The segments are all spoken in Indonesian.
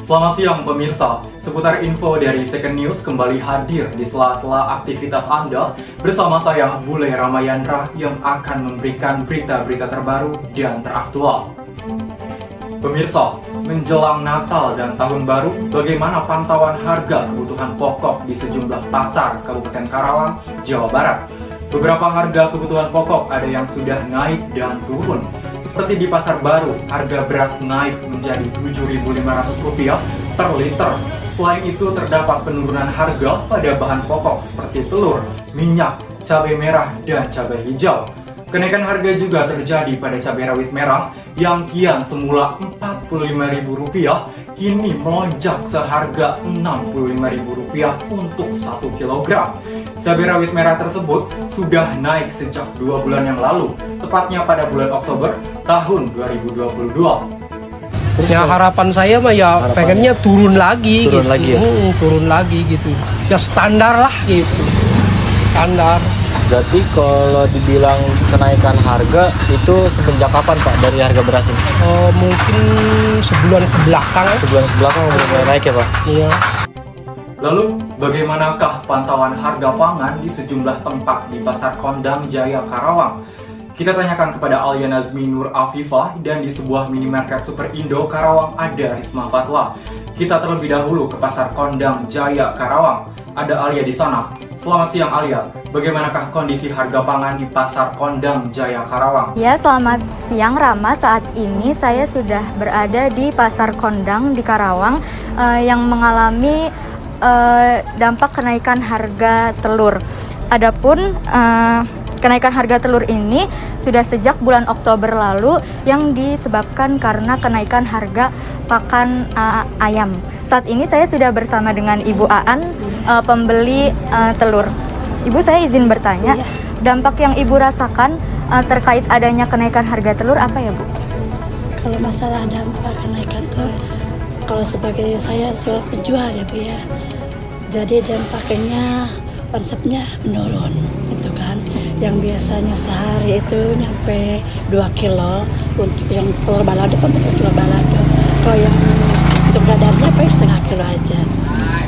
Selamat siang pemirsa, seputar info dari Second News kembali hadir di sela-sela aktivitas Anda bersama saya Bule Ramayandra yang akan memberikan berita-berita terbaru dan teraktual. Pemirsa, menjelang Natal dan Tahun Baru, bagaimana pantauan harga kebutuhan pokok di sejumlah pasar Kabupaten Karawang, Jawa Barat? Beberapa harga kebutuhan pokok ada yang sudah naik dan turun. Seperti di Pasar Baru, harga beras naik menjadi Rp7.500 per liter. Selain itu, terdapat penurunan harga pada bahan pokok seperti telur, minyak, cabai merah, dan cabai hijau. Kenaikan harga juga terjadi pada cabai rawit merah yang kian semula Rp45.000 kini melonjak seharga Rp65.000 untuk 1 kg. Cabai rawit merah tersebut sudah naik sejak 2 bulan yang lalu, tepatnya pada bulan Oktober tahun 2022. Terus ya harapan saya mah ya pengennya turun lagi gitu. Turun lagi gitu. Ya standar lah gitu. Standar. Berarti kalau dibilang kenaikan harga itu semenjak kapan Pak dari harga beras ini? Mungkin sebulan ke belakang. Sebulan ke belakang mulai naik ya Pak? Iya. Lalu, bagaimanakah pantauan harga pangan di sejumlah tempat di Pasar Kondang Jaya Karawang? Kita tanyakan kepada Alia Nazmi Nur Afifah, dan di sebuah minimarket Super Indo Karawang ada Risma Fatwa. Kita terlebih dahulu ke Pasar Kondang Jaya Karawang. Ada Alia di sana. Selamat siang Alia, bagaimanakah kondisi harga pangan di Pasar Kondang Jaya Karawang? Ya, selamat siang Rama. Saat ini saya sudah berada di Pasar Kondang di Karawang yang mengalami dampak kenaikan harga telur. Adapun kenaikan harga telur ini sudah sejak bulan Oktober lalu yang disebabkan karena kenaikan harga pakan ayam. Saat ini saya sudah bersama dengan Ibu Aan, pembeli telur. Ibu, saya izin bertanya, dampak yang Ibu rasakan terkait adanya kenaikan harga telur apa ya Bu? Kalau masalah dampak kenaikan telur, kalau sebagai saya seorang penjual ya Bu ya, jadi dampaknya konsepnya menurun gitu kan. Yang biasanya sehari itu nyampe 2 kilo untuk yang telur balado, untuk telur balado. Kalau yang untuk dadarnya paling setengah kilo aja.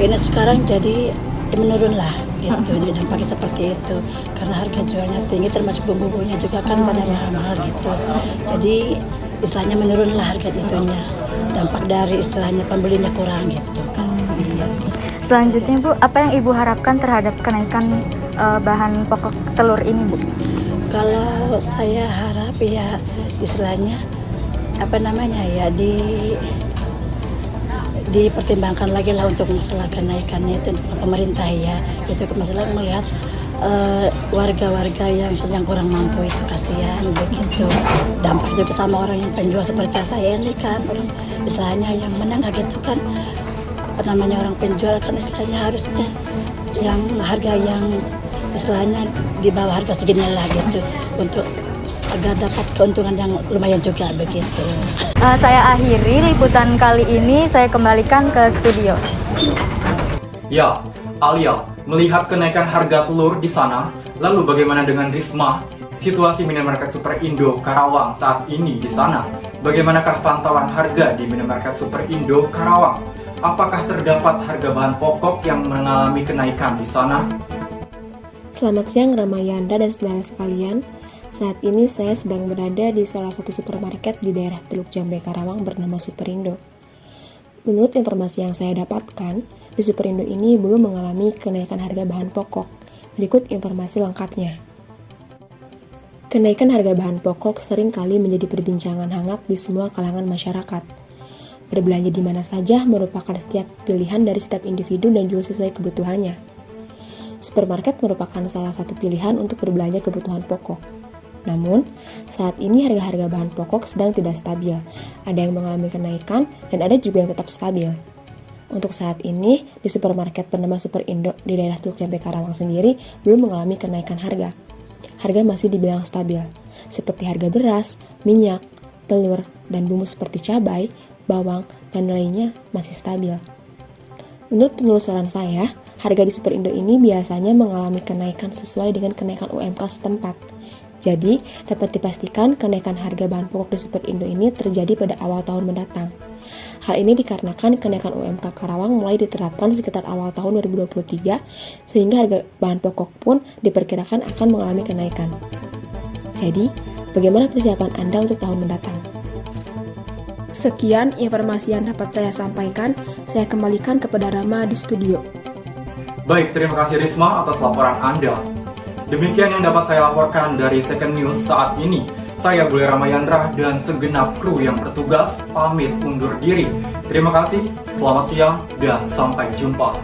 Ini sekarang jadi menurun lah gitu. Ini dampaknya seperti itu karena harga jualnya tinggi, termasuk bumbu-bumbunya juga kan pada mahal-mahal gitu. Jadi istilahnya menurun lah harga itunya. Dampak dari istilahnya pembelinya kurang gitu kan. Iya. Selanjutnya Bu, apa yang Ibu harapkan terhadap kenaikan bahan pokok telur ini Bu? Kalau saya harap ya istilahnya dipertimbangkan lagi lah untuk masalah kenaikannya itu untuk pemerintah ya. Itu masalah melihat warga-warga yang kurang mampu itu kasihan begitu. Dampak juga sama orang yang penjual seperti saya ini kan, orang istilahnya yang menengah gitu kan. Orang penjual kan istilahnya harusnya yang harga yang istilahnya di bawah harga segini lah gitu untuk agar dapat keuntungan yang lumayan juga begitu. Saya akhiri liputan kali ini, saya kembalikan ke studio. Ya, Alia, melihat kenaikan harga telur di sana, lalu bagaimana dengan Risma? Situasi minimarket Super Indo Karawang saat ini di sana. Bagaimanakah pantauan harga di minimarket Super Indo Karawang? Apakah terdapat harga bahan pokok yang mengalami kenaikan di sana? Selamat siang Ramayanda dan saudara sekalian. Saat ini saya sedang berada di salah satu supermarket di daerah Teluk Jambe Karawang bernama Superindo. Menurut informasi yang saya dapatkan, di Superindo ini belum mengalami kenaikan harga bahan pokok. Berikut informasi lengkapnya. Kenaikan harga bahan pokok sering kali menjadi perbincangan hangat di semua kalangan masyarakat. Berbelanja di mana saja merupakan setiap pilihan dari setiap individu dan juga sesuai kebutuhannya. Supermarket merupakan salah satu pilihan untuk berbelanja kebutuhan pokok. Namun, saat ini harga-harga bahan pokok sedang tidak stabil. Ada yang mengalami kenaikan dan ada juga yang tetap stabil. Untuk saat ini, di supermarket bernama Super Indo di daerah Teluk Jambe Karawang sendiri belum mengalami kenaikan harga. Harga masih dibilang stabil, seperti harga beras, minyak, telur, dan bumbu seperti cabai, bawang, dan lainnya masih stabil. Menurut penelusuran saya, harga di Super Indo ini biasanya mengalami kenaikan sesuai dengan kenaikan UMK setempat. Jadi, dapat dipastikan kenaikan harga bahan pokok di Superindo ini terjadi pada awal tahun mendatang. Hal ini dikarenakan kenaikan UMK Karawang mulai diterapkan sekitar awal tahun 2023, sehingga harga bahan pokok pun diperkirakan akan mengalami kenaikan. Jadi, bagaimana persiapan Anda untuk tahun mendatang? Sekian informasi yang dapat saya sampaikan. Saya kembalikan kepada Rama di studio. Baik, terima kasih Risma atas laporan Anda. Demikian yang dapat saya laporkan dari Second News saat ini. Saya Bule Ramayandra dan segenap kru yang bertugas pamit undur diri. Terima kasih, selamat siang, dan sampai jumpa.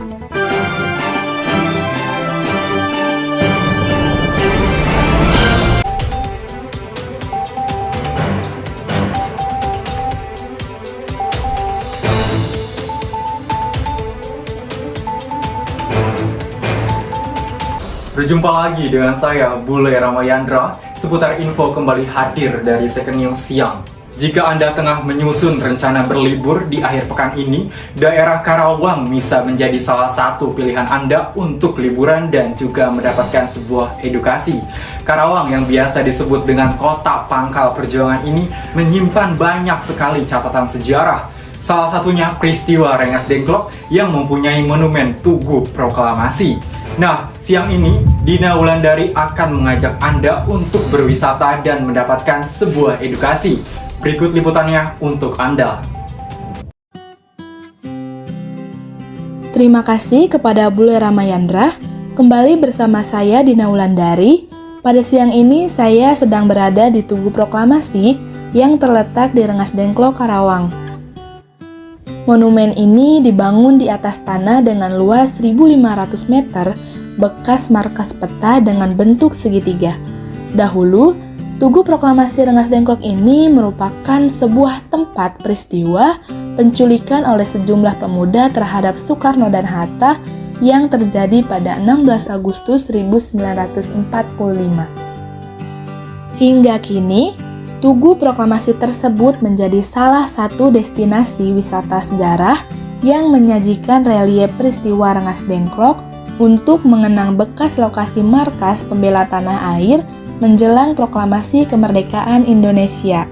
Berjumpa lagi dengan saya, Bule Ramayandra, seputar info kembali hadir dari Second News siang. Jika Anda tengah menyusun rencana berlibur di akhir pekan ini, daerah Karawang bisa menjadi salah satu pilihan Anda untuk liburan dan juga mendapatkan sebuah edukasi. Karawang yang biasa disebut dengan kota pangkal perjuangan ini menyimpan banyak sekali catatan sejarah. Salah satunya peristiwa Rengas Dengklok yang mempunyai monumen Tugu Proklamasi. Nah, siang ini Dina Wulandari akan mengajak Anda untuk berwisata dan mendapatkan sebuah edukasi. Berikut liputannya untuk Anda. Terima kasih kepada Bule Ramayandra. Kembali bersama saya Dina Wulandari. Pada siang ini saya sedang berada di Tugu Proklamasi yang terletak di Rengas Dengklok, Karawang. Monumen ini dibangun di atas tanah dengan luas 1.500 meter, bekas markas peta dengan bentuk segitiga. Dahulu, Tugu Proklamasi Rengas Dengklok ini merupakan sebuah tempat peristiwa penculikan oleh sejumlah pemuda terhadap Soekarno dan Hatta yang terjadi pada 16 Agustus 1945. Hingga kini, Tugu Proklamasi tersebut menjadi salah satu destinasi wisata sejarah yang menyajikan relief peristiwa Rengas Dengklok untuk mengenang bekas lokasi markas pembela tanah air menjelang proklamasi kemerdekaan Indonesia.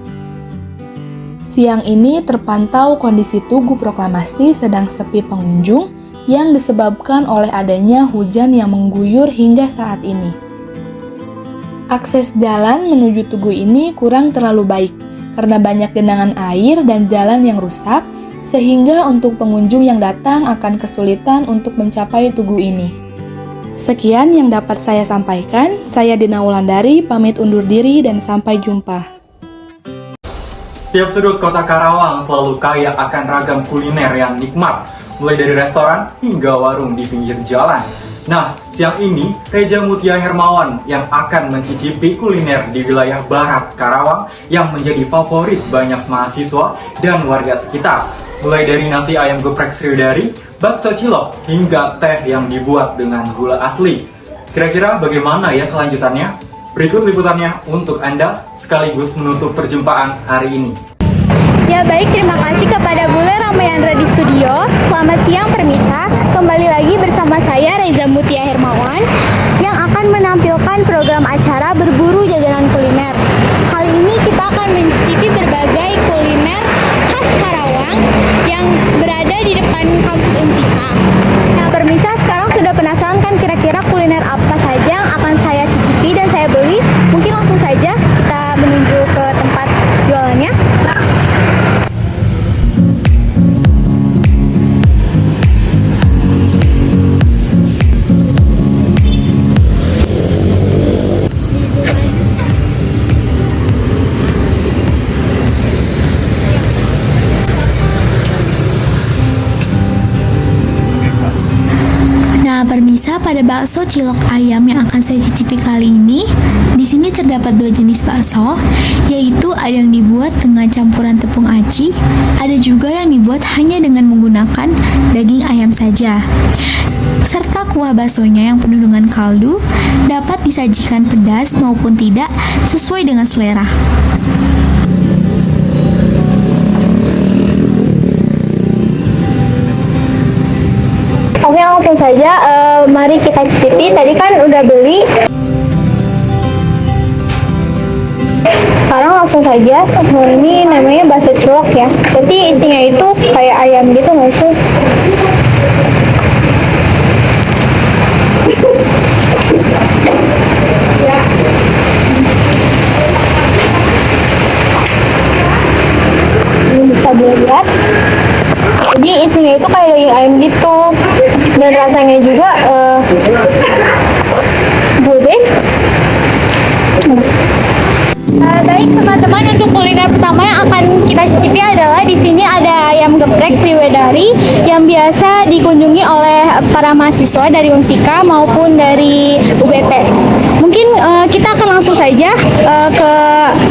Siang ini terpantau kondisi Tugu Proklamasi sedang sepi pengunjung yang disebabkan oleh adanya hujan yang mengguyur hingga saat ini. Akses jalan menuju Tugu ini kurang terlalu baik karena banyak genangan air dan jalan yang rusak, sehingga untuk pengunjung yang datang akan kesulitan untuk mencapai Tugu ini. Sekian yang dapat saya sampaikan. Saya Dina Wulandari, pamit undur diri dan sampai jumpa. Setiap sudut kota Karawang selalu kaya akan ragam kuliner yang nikmat, mulai dari restoran hingga warung di pinggir jalan. Nah, siang ini Reza Mutia Hermawan yang akan mencicipi kuliner di wilayah barat Karawang yang menjadi favorit banyak mahasiswa dan warga sekitar. Mulai dari nasi ayam geprek Sriwidari, bakso cilok, hingga teh yang dibuat dengan gula asli. Kira-kira bagaimana ya kelanjutannya? Berikut liputannya untuk Anda sekaligus menutup perjumpaan hari ini. Ya baik, terima kasih kepada Bule Ramayandra di studio. Selamat siang Permisa, kembali lagi bersama saya Reza Mutia Hermawan yang akan menampilkan program acara Berburu Jajanan Kuliner. Kali ini kita akan mencicipi berbagai kuliner khas Karawang yang berada di depan kampus UNSIKA. Nah Permisa, sekarang sudah penasaran kan kira-kira kuliner apa saja yang akan saya cicipi dan saya beli? Mungkin langsung saja kita menuju ke tempat jualannya. Permisa, pada bakso cilok ayam yang akan saya cicipi kali ini, di sini terdapat dua jenis bakso, yaitu ada yang dibuat dengan campuran tepung aci, ada juga yang dibuat hanya dengan menggunakan daging ayam saja. Serta kuah baksonya yang penuh dengan kaldu, dapat disajikan pedas maupun tidak sesuai dengan selera. Oke, langsung saja, mari kita cicipi. Tadi kan udah beli. sekarang langsung saja. Ini namanya bakso cilok ya. Jadi isinya itu kayak ayam gitu nggak sih? Ini bisa dilihat. Jadi isinya itu kayak daging ayam gitu. Dan rasanya juga gurih. Baik teman-teman, untuk kuliner pertama yang akan kita cicipi adalah di sini ada ayam geprek Sriwedari yang biasa dikunjungi oleh para mahasiswa dari Unsika maupun dari UBT. Mungkin kita akan langsung saja ke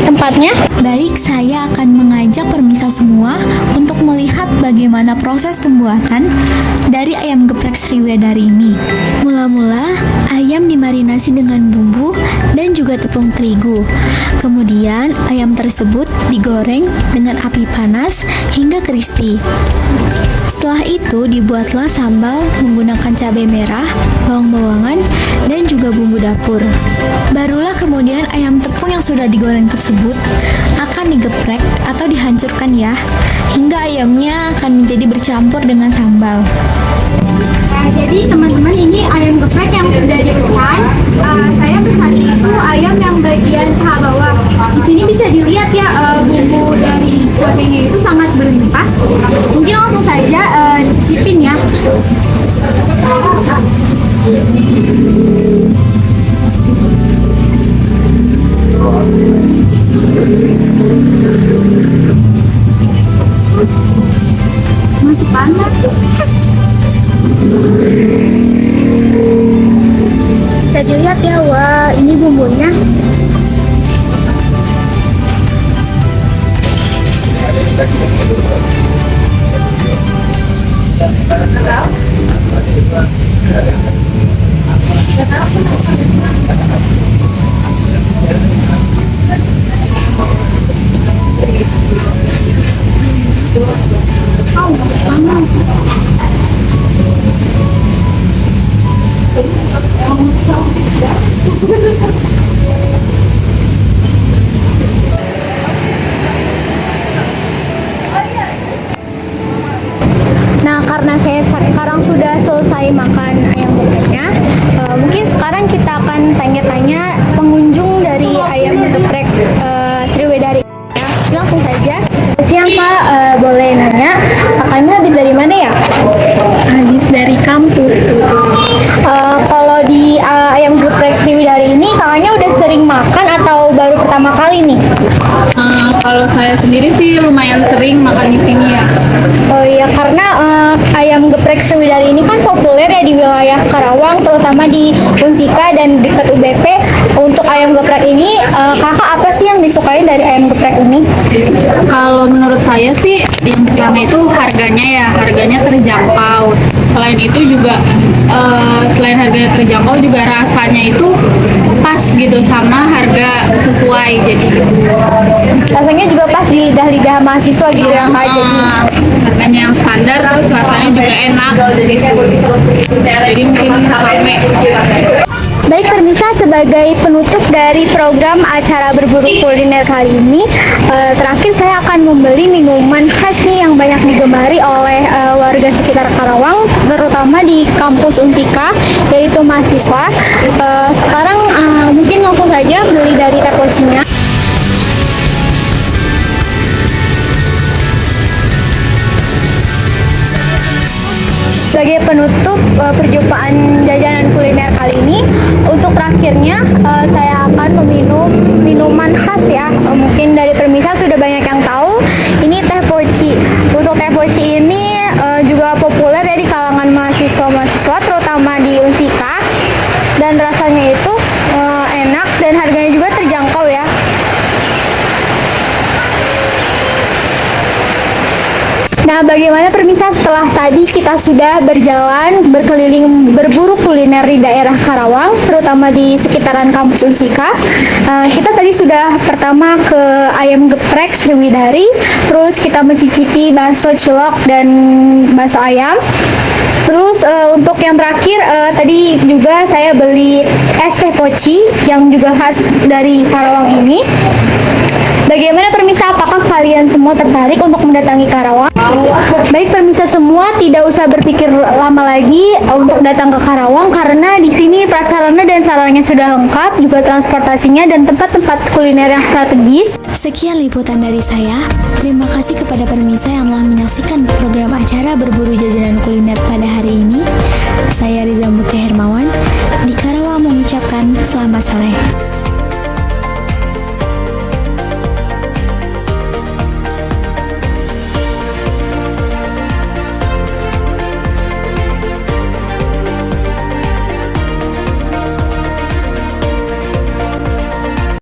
tempatnya. Baik, saya akan mengajak permisa semua untuk melihat bagaimana proses pembuatan dari ayam geprek Sriwedari ini. Mula-mula, ayam dimarinasi dengan bumbu dan juga tepung terigu. Kemudian, ayam tersebut digoreng dengan api panas hingga crispy. Setelah itu, dibuatlah sambal menggunakan cabai merah, bawang-bawangan, dan juga bumbu dapur. Barulah kemudian ayam tepung yang sudah digoreng tersebut akan digeprek atau dihancurkan ya, hingga ayamnya akan menjadi bercampur dengan sambal. Nah, jadi teman-teman, ini ayam geprek yang sudah dipesan. Saya pesan itu ayam yang bagian paha bawah. Di sini bisa dilihat ya, bumbu dari cabenya itu sangat berlimpah. Mungkin langsung saja dicicipin ya. Masih panas. Bisa dilihat ya, wah ini bumbunya. Nah, karena saya sekarang sudah selesai makan ayam gepreknya, mungkin sekarang kita akan tanya-tanya pengunjung dari ayam geprek Sriwedari. Ya, langsung saja. Siang Pak, boleh nanya, kakaknya habis dari mana ya? Habis dari kampus. Kalau di ayam geprek Sriwedari ini, kakaknya udah sering makan atau baru pertama kali nih? Kalau saya sendiri sih lumayan sering makan di sini ya. Oh iya, karena ayam geprek Sriwedari ini kan populer ya di wilayah Karawang, terutama di Unsika dan dekat UBP. Untuk ayam geprek ini, kakak apa sih yang disukai dari ayam geprek ini? Kalau menurut saya sih yang pertama itu harganya terjangkau. Selain itu juga selain harganya terjangkau juga rasanya itu pas gitu sama harga sesuai, jadi rasanya juga pas di lidah mahasiswa gitu ya Kak. Jadi harganya yang standar terus rasanya juga enak, jadi mungkin rame. Baik pemirsa, sebagai penutup dari program acara berburu kuliner kali ini, terakhir saya akan membeli minuman khas nih yang banyak digemari oleh warga sekitar Karawang, terutama di kampus Unsika, yaitu mahasiswa. Sekarang mungkin langsung saja beli dari tepocinya. Sebagai penutup perjumpaan jajanan kuliner kali ini, untuk terakhirnya saya akan meminum minuman khas ya. Mungkin dari permisa sudah banyak yang tahu, ini teh poci. Untuk teh poci ini juga populer ya di kalangan mahasiswa-mahasiswa, terutama di Unsika, dan rasanya itu enak dan harganya juga terjangkau ya. Nah, bagaimana permisa setelah tadi kita sudah berjalan berkeliling berburu kuliner di daerah Karawang, terutama di sekitaran kampus Unsika. Kita tadi sudah pertama ke ayam geprek Sriwedari, terus kita mencicipi bakso cilok dan bakso ayam. Terus untuk untuk yang terakhir, tadi juga saya beli es teh poci yang juga khas dari Karawang ini. Bagaimana permisa, apakah kalian semua tertarik untuk mendatangi Karawang? Baik permisa semua, tidak usah berpikir lama lagi untuk datang ke Karawang karena di sini prasarana dan sarananya sudah lengkap, juga transportasinya dan tempat-tempat kuliner yang strategis. Sekian liputan dari saya. Terima kasih kepada permisa yang telah menyaksikan program acara Berburu Jajanan Kuliner pada hari ini. Saya Riza Mutia Hermawan di Karawang mengucapkan selamat sore.